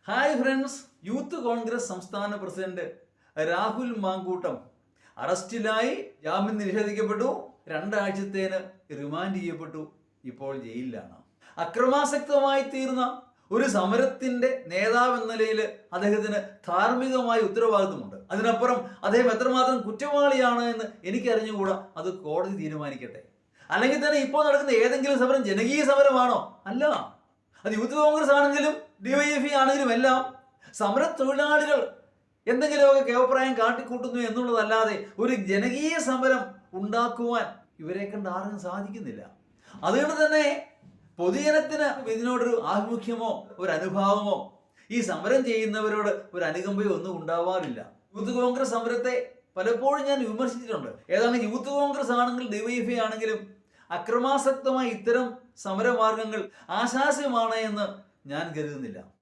Hi friends, youth Congress സംസ്ഥാന president Rahul Mankoottam അറസ്റ്റിലായി ജാമ്യം നിഷേധിക്കപ്പെട്ടു. 2 ആഴ്ചത്തേന് റിമാൻഡ് ചെയ്യപ്പെട്ടു. ഇപ്പോൾ ജയിലിലാണ്. അക്രമാസക്തമായി തീർന്ന ഒരു സമരത്തിന്റെ നേതാവ് എന്ന നിലയിൽ അദ്ദേഹത്തിന് ധാർമ്മികമായ ഉത്തരവാദിത്വമുണ്ട്. അതിനപ്പുറം അദ്ദേഹം എത്രമാത്രം കുറ്റവാളിയാണ് എന്ന് എനിക്കറിഞ്ഞുകൂടാ. അത് കോടതി തീരുമാനിക്കട്ടെ. അല്ലെങ്കിൽ തന്നെ ഇപ്പോൾ നടക്കുന്ന ഏതെങ്കിലും സമരം ജനകീയ സമരമാണോ? അല്ല. അത് യൂത്ത് കോൺഗ്രസ് ആണെങ്കിലും DYFI ആണെങ്കിലും എല്ലാം സമര തൊഴിലാളികൾ എന്തെങ്കിലുമൊക്കെ കേവപ്രായം കാട്ടിക്കൂട്ടുന്നു എന്നുള്ളതല്ലാതെ ഒരു ജനകീയ സമരം ഉണ്ടാക്കുവാൻ ഇവരെ കണ്ട് ആർക്കും സാധിക്കുന്നില്ല. അതുകൊണ്ട് തന്നെ പൊതുജനത്തിന് ഇതിനോടൊരു ആഭിമുഖ്യമോ ഒരു അനുഭാവമോ ഈ സമരം ചെയ്യുന്നവരോട് ഒരു അനുകമ്പയോ ഒന്നും ഉണ്ടാവാറില്ല. യൂത്ത് കോൺഗ്രസ് സമരത്തെ പലപ്പോഴും ഞാൻ വിമർശിച്ചിട്ടുണ്ട്. ഏതാണ്ട് യൂത്ത് കോൺഗ്രസ് ആണെങ്കിലും DYFI ആണെങ്കിലും അക്രമാസക്തമായ ഇത്തരം സമരമാർഗങ്ങൾ ആശാസ്യമാണ് എന്ന് ഞാൻ കരുതുന്നില്ല.